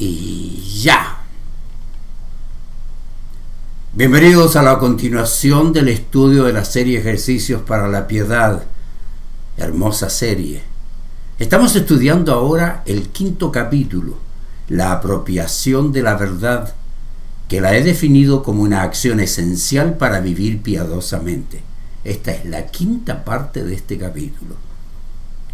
y ya. Bienvenidos a la continuación del estudio de la serie Ejercicios para la Piedad. Hermosa serie. Estamos estudiando ahora el 5º capítulo, la apropiación de la verdad, que la he definido como una acción esencial para vivir piadosamente. Esta es la 5ª parte de este capítulo.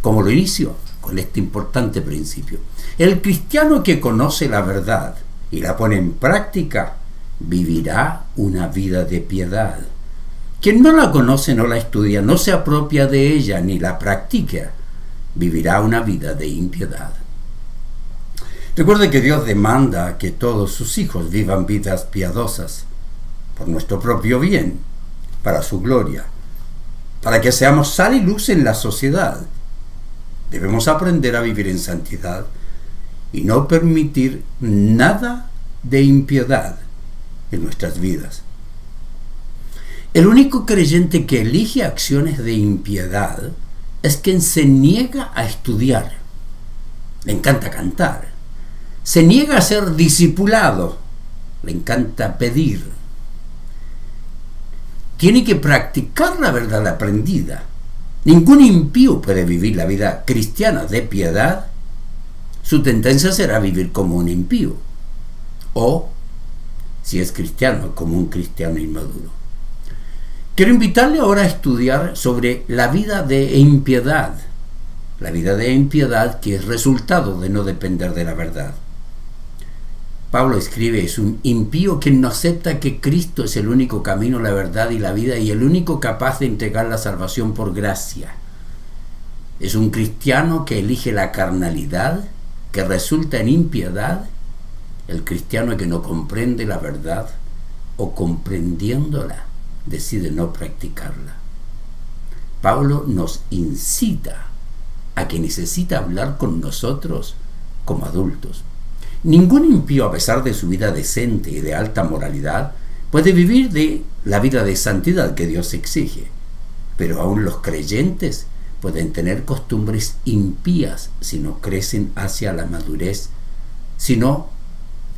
¿Cómo lo inicio? Con este importante principio. El cristiano que conoce la verdad y la pone en práctica, vivirá una vida de piedad. Quien no la conoce, no la estudia, no se apropia de ella ni la practica, vivirá una vida de impiedad. Recuerde que Dios demanda que todos sus hijos vivan vidas piadosas por nuestro propio bien, para su gloria, para que seamos sal y luz en la sociedad. Debemos aprender a vivir en santidad y no permitir nada de impiedad en nuestras vidas. El único creyente que elige acciones de impiedad es quien se niega a estudiar. Le encanta cantar. Se niega a ser discipulado. Le encanta pedir. Tiene que practicar la verdad aprendida. Ningún impío puede vivir la vida cristiana de piedad. Su tendencia será vivir como un impío. O, si es cristiano, como un cristiano inmaduro. Quiero invitarle ahora a estudiar sobre la vida de impiedad. La vida de impiedad que es resultado de no depender de la verdad. Pablo escribe, es un impío quien no acepta que Cristo es el único camino, la verdad y la vida y el único capaz de entregar la salvación por gracia. Es un cristiano que elige la carnalidad, que resulta en impiedad. El cristiano que no comprende la verdad o comprendiéndola decide no practicarla. Pablo nos incita a que necesita hablar con nosotros como adultos. Ningún impío, a pesar de su vida decente y de alta moralidad, puede vivir de la vida de santidad que Dios exige. Pero aún los creyentes pueden tener costumbres impías si no crecen hacia la madurez, si no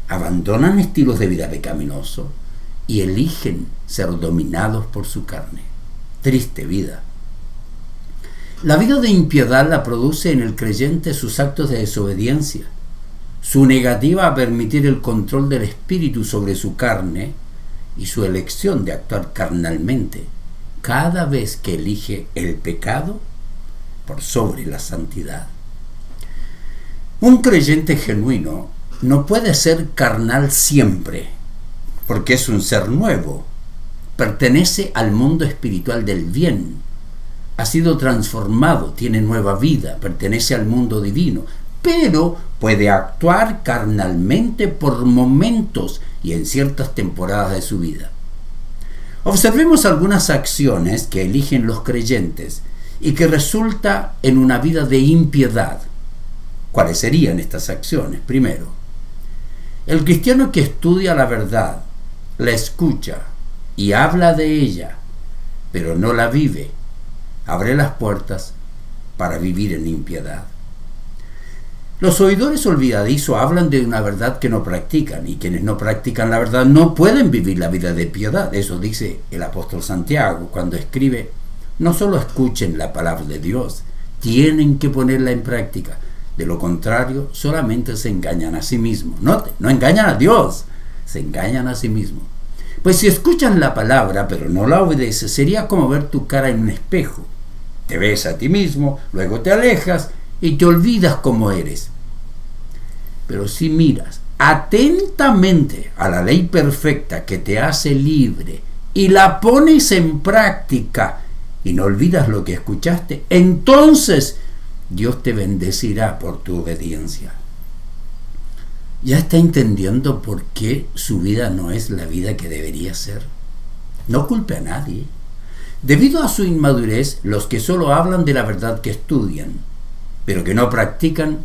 abandonan estilos de vida pecaminosos y eligen ser dominados por su carne. Triste vida. La vida de impiedad la produce en el creyente sus actos de desobediencia, su negativa a permitir el control del espíritu sobre su carne y su elección de actuar carnalmente cada vez que elige el pecado por sobre la santidad. Un creyente genuino no puede ser carnal siempre, porque es un ser nuevo, pertenece al mundo espiritual del bien, ha sido transformado, tiene nueva vida, pertenece al mundo divino, pero puede actuar carnalmente por momentos y en ciertas temporadas de su vida. Observemos algunas acciones que eligen los creyentes y que resulta en una vida de impiedad. ¿Cuáles serían estas acciones? Primero, el cristiano que estudia la verdad, la escucha y habla de ella, pero no la vive, abre las puertas para vivir en impiedad. Los oidores olvidadizos hablan de una verdad que no practican, y quienes no practican la verdad no pueden vivir la vida de piedad. Eso dice el apóstol Santiago cuando escribe, no solo escuchen la palabra de Dios, tienen que ponerla en práctica. De lo contrario, solamente se engañan a sí mismos. Note, no engañan a Dios, se engañan a sí mismos. Pues si escuchan la palabra pero no la obedeces, sería como ver tu cara en un espejo. Te ves a ti mismo, luego te alejas y te olvidas cómo eres. Pero si miras atentamente a la ley perfecta que te hace libre y la pones en práctica y no olvidas lo que escuchaste, entonces Dios te bendecirá por tu obediencia. ¿Ya está entendiendo por qué su vida no es la vida que debería ser? No culpe a nadie. Debido a su inmadurez, los que solo hablan de la verdad que estudian, pero que no practican,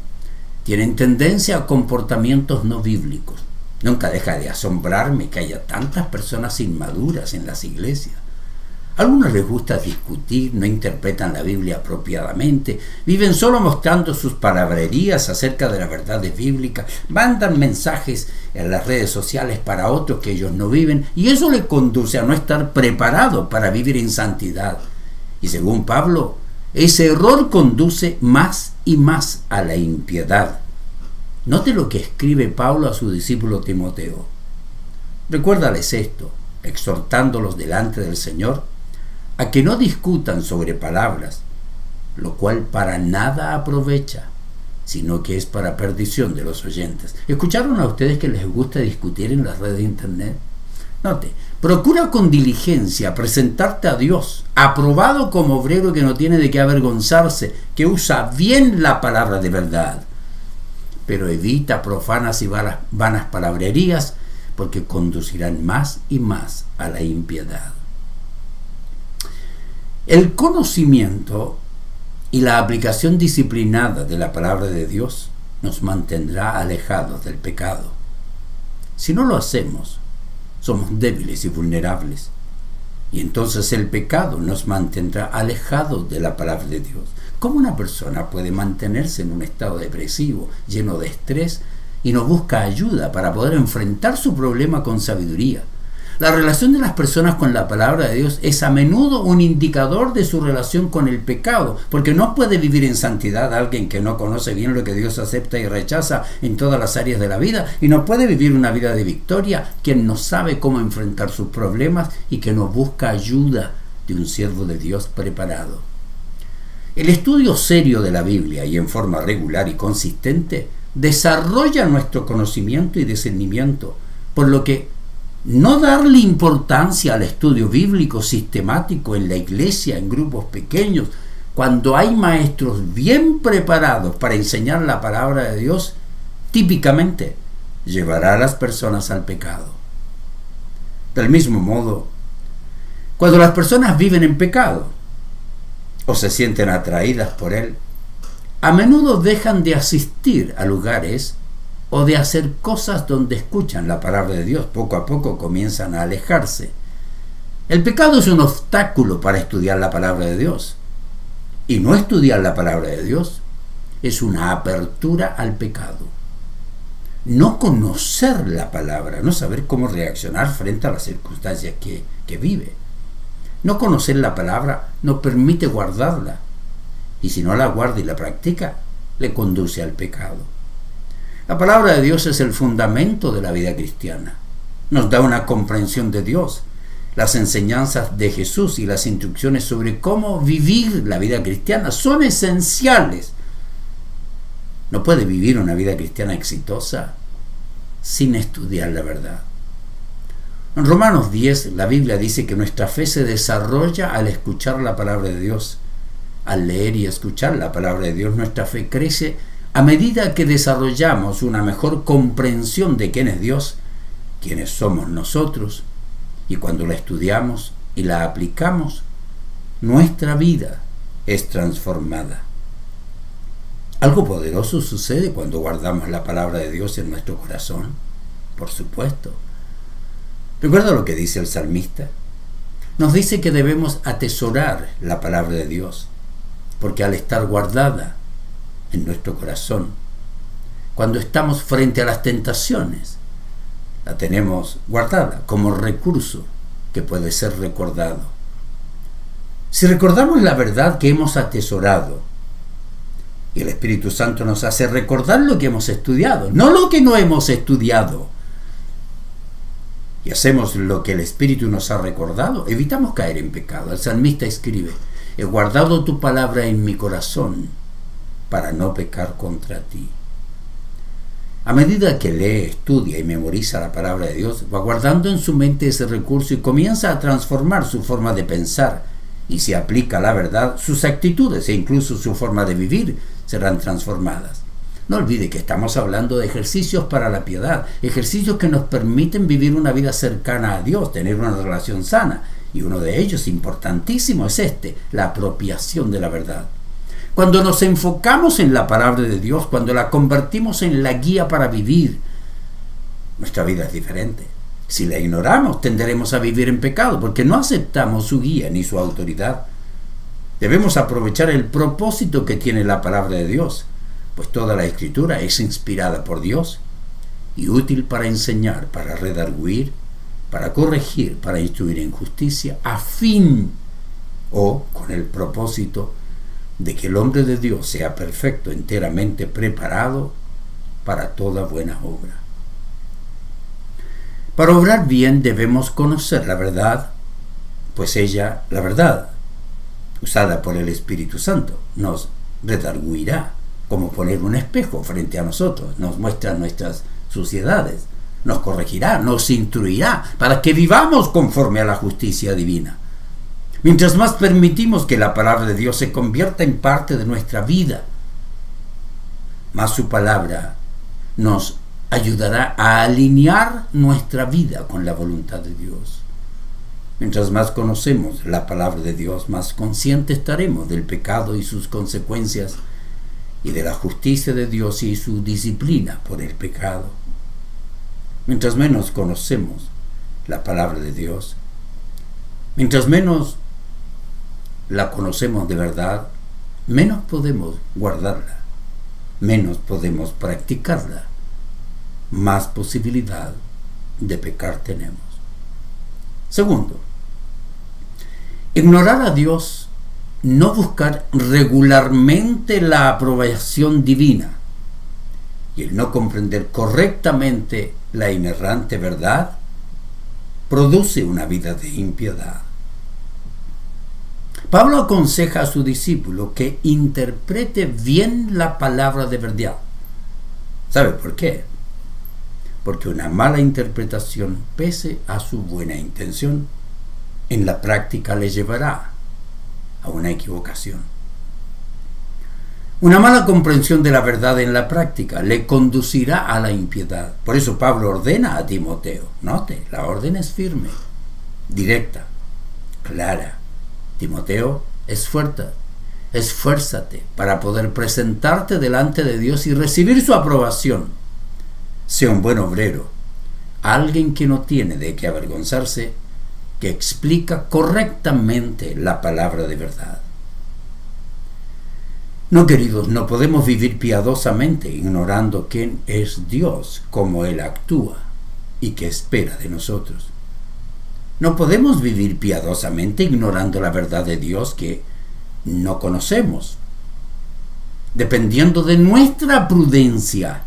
tienen tendencia a comportamientos no bíblicos. Nunca deja de asombrarme que haya tantas personas inmaduras en las iglesias. A algunos les gusta discutir, no interpretan la Biblia apropiadamente, viven solo mostrando sus palabrerías acerca de las verdades bíblicas, mandan mensajes en las redes sociales para otros que ellos no viven, y eso les conduce a no estar preparados para vivir en santidad. Y según Pablo, ese error conduce más y más a la impiedad. Note lo que escribe Pablo a su discípulo Timoteo. Recuérdales esto, exhortándolos delante del Señor, a que no discutan sobre palabras, lo cual para nada aprovecha, sino que es para perdición de los oyentes. ¿Escucharon a ustedes que les gusta discutir en las redes de internet? Note, procura con diligencia presentarte a Dios, aprobado como obrero que no tiene de qué avergonzarse, que usa bien la palabra de verdad. Pero evita profanas y vanas palabrerías, porque conducirán más y más a la impiedad. El conocimiento y la aplicación disciplinada de la palabra de Dios nos mantendrá alejados del pecado. Si no lo hacemos, somos débiles y vulnerables, y entonces el pecado nos mantendrá alejados de la palabra de Dios. ¿Cómo una persona puede mantenerse en un estado depresivo, lleno de estrés, y no busca ayuda para poder enfrentar su problema con sabiduría? La relación de las personas con la palabra de Dios es a menudo un indicador de su relación con el pecado, porque no puede vivir en santidad alguien que no conoce bien lo que Dios acepta y rechaza en todas las áreas de la vida, y no puede vivir una vida de victoria quien no sabe cómo enfrentar sus problemas y que no busca ayuda de un siervo de Dios preparado. El estudio serio de la Biblia y en forma regular y consistente desarrolla nuestro conocimiento y discernimiento, por lo que no darle importancia al estudio bíblico sistemático en la iglesia, en grupos pequeños, cuando hay maestros bien preparados para enseñar la palabra de Dios, típicamente llevará a las personas al pecado. Del mismo modo, cuando las personas viven en pecado o se sienten atraídas por él, a menudo dejan de asistir a lugares o de hacer cosas donde escuchan la palabra de Dios. Poco a poco comienzan a alejarse. El pecado es un obstáculo para estudiar la palabra de Dios. Y no estudiar la palabra de Dios es una apertura al pecado. No conocer la palabra, no saber cómo reaccionar frente a las circunstancias que vive. No conocer la palabra no permite guardarla. Y si no la guarda y la practica, le conduce al pecado. La palabra de Dios es el fundamento de la vida cristiana. Nos da una comprensión de Dios, las enseñanzas de Jesús y las instrucciones sobre cómo vivir la vida cristiana son esenciales. No puede vivir una vida cristiana exitosa sin estudiar la verdad. En Romanos 10, la Biblia dice que nuestra fe se desarrolla al escuchar la palabra de Dios. Al leer y escuchar la palabra de Dios, nuestra fe crece a medida que desarrollamos una mejor comprensión de quién es Dios, quiénes somos nosotros, y cuando la estudiamos y la aplicamos, nuestra vida es transformada. Algo poderoso sucede cuando guardamos la palabra de Dios en nuestro corazón, por supuesto. ¿Recuerda lo que dice el salmista? Nos dice que debemos atesorar la palabra de Dios, porque al estar guardada en nuestro corazón, cuando estamos frente a las tentaciones, la tenemos guardada como recurso que puede ser recordado. Si recordamos la verdad que hemos atesorado, y el Espíritu Santo nos hace recordar lo que hemos estudiado, no lo que no hemos estudiado, y hacemos lo que el Espíritu nos ha recordado, evitamos caer en pecado. El salmista escribe: he guardado tu palabra en mi corazón para no pecar contra ti. A medida que lee, estudia y memoriza la palabra de Dios, va guardando en su mente ese recurso y comienza a transformar su forma de pensar. Y si aplica la verdad, sus actitudes e incluso su forma de vivir serán transformadas. No olvide que estamos hablando de ejercicios para la piedad, ejercicios que nos permiten vivir una vida cercana a Dios, tener una relación sana. Y uno de ellos, importantísimo, es la apropiación de la verdad. Cuando nos enfocamos en la palabra de Dios, cuando la convertimos en la guía para vivir, nuestra vida es diferente. Si la ignoramos, tenderemos a vivir en pecado, porque no aceptamos su guía ni su autoridad. Debemos aprovechar el propósito que tiene la palabra de Dios, pues toda la Escritura es inspirada por Dios y útil para enseñar, para redarguir, para corregir, para instruir en justicia, a fin o con el propósito de que el hombre de Dios sea perfecto, enteramente preparado para toda buena obra. Para obrar bien debemos conocer la verdad, pues ella, la verdad, usada por el Espíritu Santo, nos redarguirá, como poner un espejo frente a nosotros, nos muestra nuestras suciedades, nos corregirá, nos instruirá, para que vivamos conforme a la justicia divina. Mientras más permitimos que la palabra de Dios se convierta en parte de nuestra vida, más su palabra nos ayudará a alinear nuestra vida con la voluntad de Dios. Mientras más conocemos la palabra de Dios, más conscientes estaremos del pecado y sus consecuencias, y de la justicia de Dios y su disciplina por el pecado. Mientras menos conocemos la palabra de Dios, mientras menos la conocemos de verdad, menos podemos guardarla, menos podemos practicarla, más posibilidad de pecar tenemos. Segundo, ignorar a Dios, no buscar regularmente la aprobación divina y el no comprender correctamente la inerrante verdad, produce una vida de impiedad. Pablo aconseja a su discípulo que interprete bien la palabra de verdad. ¿Sabe por qué? Porque una mala interpretación, pese a su buena intención, en la práctica le llevará a una equivocación. Una mala comprensión de la verdad en la práctica le conducirá a la impiedad. Por eso Pablo ordena a Timoteo, note, la orden es firme, directa, clara. Timoteo, esfuérzate para poder presentarte delante de Dios y recibir su aprobación. Sea un buen obrero, alguien que no tiene de qué avergonzarse, que explica correctamente la palabra de verdad. No, queridos, no podemos vivir piadosamente ignorando quién es Dios, cómo Él actúa y qué espera de nosotros. No podemos vivir piadosamente ignorando la verdad de Dios que no conocemos, dependiendo de nuestra prudencia.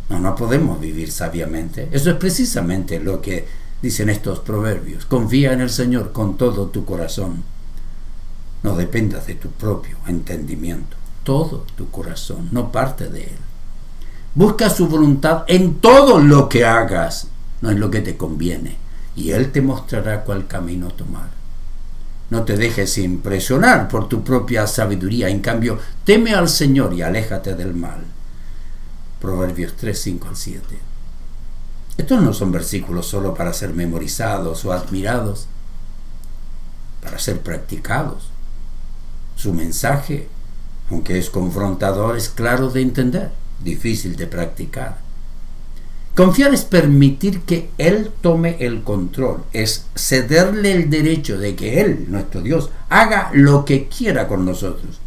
No podemos vivir sabiamente. Eso es precisamente lo que dicen estos proverbios. Confía en el Señor con todo tu corazón. No dependas de tu propio entendimiento. Todo tu corazón, no parte de Él. Busca su voluntad en todo lo que hagas, no en lo que te conviene, y Él te mostrará cuál camino tomar. No te dejes impresionar por tu propia sabiduría. En cambio, teme al Señor y aléjate del mal. Proverbios 3, 5 al 7. Estos no son versículos solo para ser memorizados o admirados, para ser practicados. Su mensaje, aunque es confrontador, es claro de entender, difícil de practicar. Confiar es permitir que Él tome el control, es cederle el derecho de que Él, nuestro Dios, haga lo que quiera con nosotros.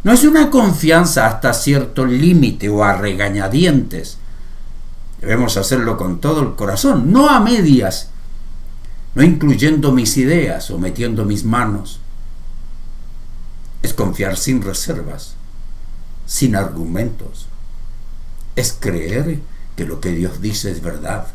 No es una confianza hasta cierto límite o a regañadientes. Debemos hacerlo con todo el corazón, no a medias, no incluyendo mis ideas o metiendo mis manos. Es confiar sin reservas, sin argumentos. Es creer que lo que Dios dice es verdad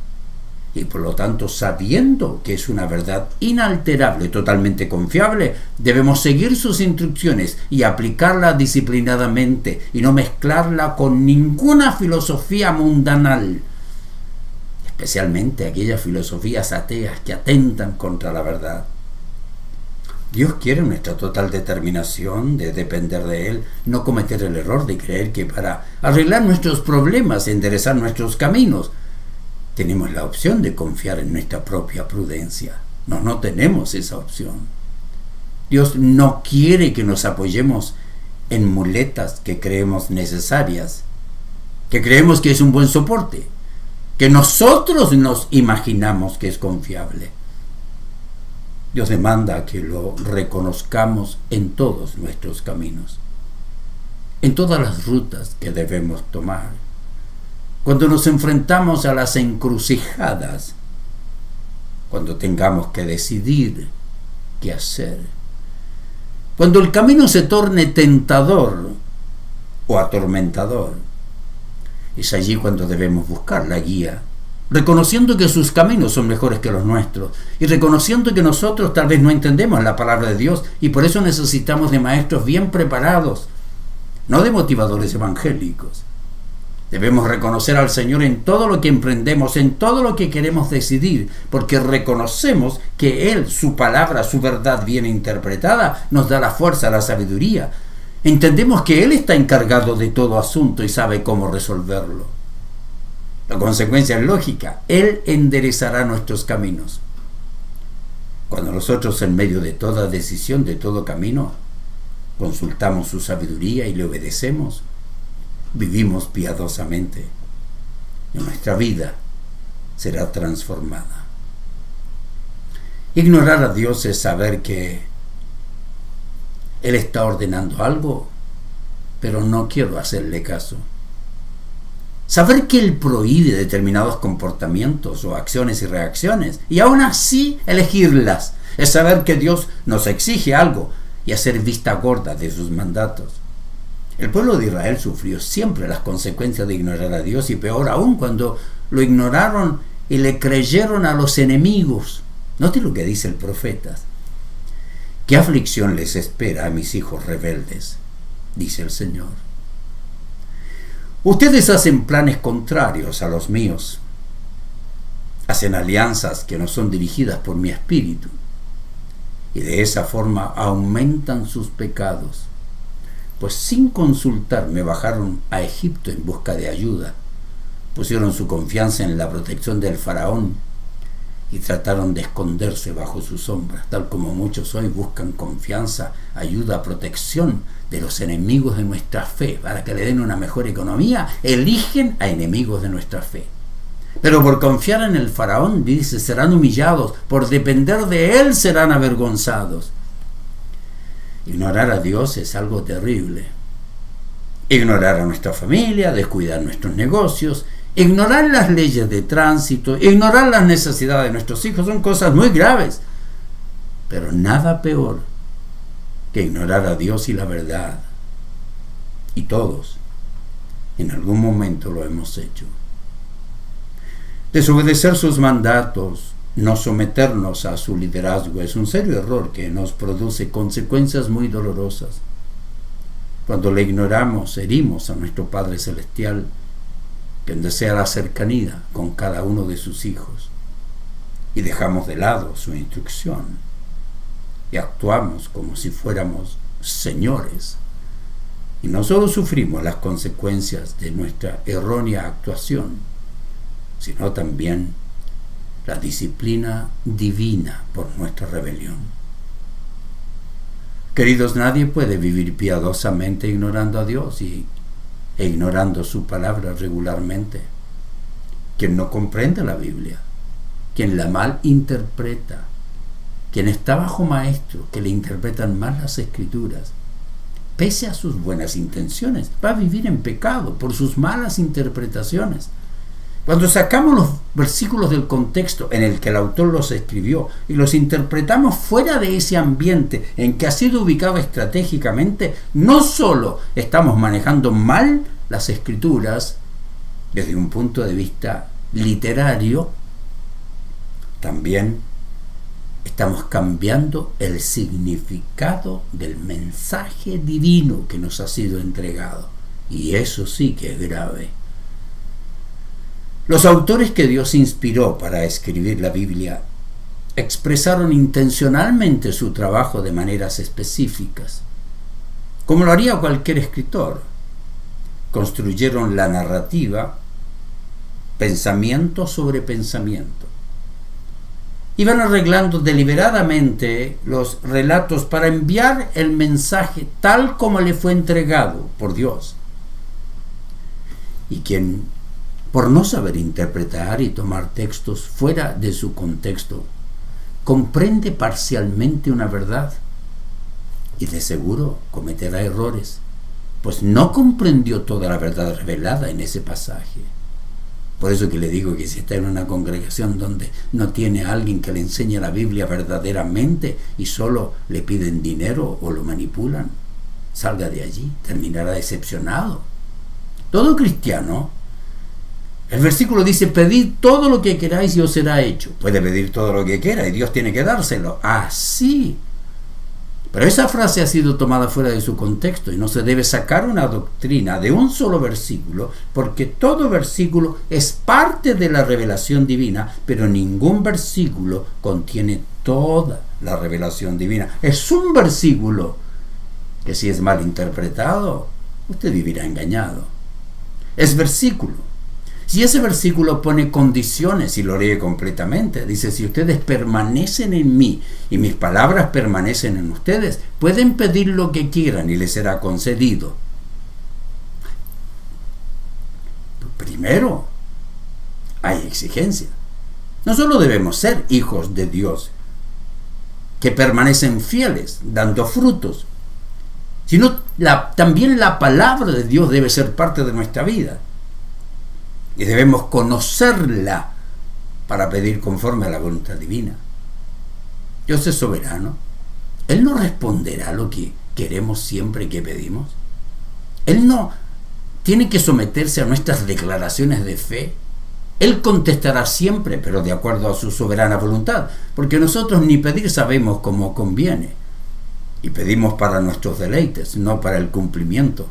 y por lo tanto, sabiendo que es una verdad inalterable, totalmente confiable, debemos seguir sus instrucciones y aplicarla disciplinadamente y no mezclarla con ninguna filosofía mundanal, especialmente aquellas filosofías ateas que atentan contra la verdad. Dios quiere nuestra total determinación de depender de Él, no cometer el error de creer que para arreglar nuestros problemas, enderezar nuestros caminos, tenemos la opción de confiar en nuestra propia prudencia. No tenemos esa opción. Dios no quiere que nos apoyemos en muletas que creemos necesarias, que creemos que es un buen soporte. que nosotros nos imaginamos que es confiable. Dios demanda que lo reconozcamos en todos nuestros caminos, en todas las rutas que debemos tomar. Cuando nos enfrentamos a las encrucijadas, cuando tengamos que decidir qué hacer, cuando el camino se torne tentador o atormentador, es allí cuando debemos buscar la guía, reconociendo que sus caminos son mejores que los nuestros y reconociendo que nosotros tal vez no entendemos la palabra de Dios y por eso necesitamos de maestros bien preparados, no de motivadores evangélicos. Debemos reconocer al Señor en todo lo que emprendemos, en todo lo que queremos decidir, porque reconocemos que Él, su palabra, su verdad bien interpretada, nos da la fuerza, la sabiduría. Entendemos que Él está encargado de todo asunto y sabe cómo resolverlo. La consecuencia es lógica. Él enderezará nuestros caminos. Cuando nosotros, en medio de toda decisión, de todo camino, consultamos su sabiduría y le obedecemos, vivimos piadosamente, y nuestra vida será transformada. Ignorar a Dios es saber que Él está ordenando algo, pero no quiero hacerle caso. Saber que Él prohíbe determinados comportamientos o acciones y reacciones, y aún así elegirlas, es saber que Dios nos exige algo y hacer vista gorda de sus mandatos. El pueblo de Israel sufrió siempre las consecuencias de ignorar a Dios, y peor aún cuando lo ignoraron y le creyeron a los enemigos. Note lo que dice el profeta. ¿Qué aflicción les espera a mis hijos rebeldes?, dice el Señor. Ustedes hacen planes contrarios a los míos. Hacen alianzas que no son dirigidas por mi espíritu, y de esa forma aumentan sus pecados. Pues sin consultarme bajaron a Egipto en busca de ayuda, pusieron su confianza en la protección del faraón y trataron de esconderse bajo su sombra, tal como muchos hoy buscan confianza, ayuda, protección de los enemigos de nuestra fe. Para que le den una mejor economía, eligen a enemigos de nuestra fe. Pero por confiar en el faraón, dice, serán humillados, por depender de él serán avergonzados. Ignorar a Dios es algo terrible. Ignorar a nuestra familia, descuidar nuestros negocios, ignorar las leyes de tránsito, ignorar las necesidades de nuestros hijos son cosas muy graves. Pero nada peor que ignorar a Dios y la verdad. Y todos, en algún momento lo hemos hecho. Desobedecer sus mandatos, no someternos a su liderazgo, es un serio error que nos produce consecuencias muy dolorosas. Cuando le ignoramos, herimos a nuestro Padre Celestial, quien desea la cercanía con cada uno de sus hijos, y dejamos de lado su instrucción, y actuamos como si fuéramos señores, y no solo sufrimos las consecuencias de nuestra errónea actuación, sino también la disciplina divina por nuestra rebelión. Queridos, nadie puede vivir piadosamente ignorando a Dios e ignorando su palabra regularmente. Quien no comprende la Biblia, quien la mal interpreta, quien está bajo maestros que le interpretan mal las Escrituras, pese a sus buenas intenciones, va a vivir en pecado por sus malas interpretaciones. Cuando sacamos los versículos del contexto en el que el autor los escribió y los interpretamos fuera de ese ambiente en que ha sido ubicado estratégicamente, no solo estamos manejando mal las Escrituras desde un punto de vista literario, también estamos cambiando el significado del mensaje divino que nos ha sido entregado. Y eso sí que es grave. Los autores que Dios inspiró para escribir la Biblia expresaron intencionalmente su trabajo de maneras específicas, como lo haría cualquier escritor. Construyeron la narrativa pensamiento sobre pensamiento. Iban arreglando deliberadamente los relatos para enviar el mensaje tal como le fue entregado por Dios. Y quien por no saber interpretar y tomar textos fuera de su contexto, comprende parcialmente una verdad y de seguro cometerá errores, pues no comprendió toda la verdad revelada en ese pasaje. Por eso que le digo que si está en una congregación donde no tiene a alguien que le enseñe la Biblia verdaderamente y solo le piden dinero o lo manipulan, salga de allí, terminará decepcionado. Todo cristiano, el versículo dice: pedid todo lo que queráis y os será hecho. Puede pedir todo lo que quiera y Dios tiene que dárselo. Así. Pero esa frase ha sido tomada fuera de su contexto y no se debe sacar una doctrina de un solo versículo, porque todo versículo es parte de la revelación divina, pero ningún versículo contiene toda la revelación divina. Es un versículo que, si es mal interpretado, usted vivirá engañado. Es versículo. Si ese versículo pone condiciones y lo lee completamente, dice: si ustedes permanecen en mí y mis palabras permanecen en ustedes, pueden pedir lo que quieran y les será concedido. Primero, hay exigencia. No solo debemos ser hijos de Dios, que permanecen fieles, dando frutos, sino también la palabra de Dios debe ser parte de nuestra vida. Y debemos conocerla para pedir conforme a la voluntad divina. Dios es soberano. Él no responderá lo que queremos siempre que pedimos. Él no tiene que someterse a nuestras declaraciones de fe. Él contestará siempre, pero de acuerdo a su soberana voluntad, porque nosotros ni pedir sabemos cómo conviene. Y pedimos para nuestros deleites, no para el cumplimiento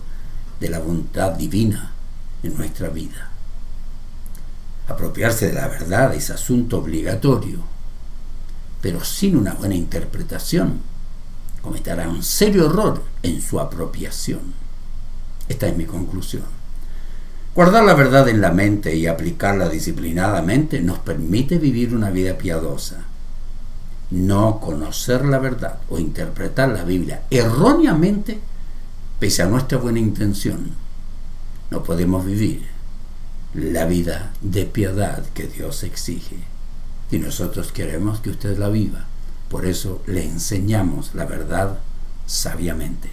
de la voluntad divina en nuestra vida. Apropiarse de la verdad es asunto obligatorio, pero sin una buena interpretación cometerá un serio error en su apropiación. Esta es mi conclusión. Guardar la verdad en la mente y aplicarla disciplinadamente nos permite vivir una vida piadosa. No conocer la verdad o interpretar la Biblia erróneamente, pese a nuestra buena intención, no podemos vivir la vida de piedad que Dios exige. Y nosotros queremos que usted la viva. Por eso le enseñamos la verdad sabiamente.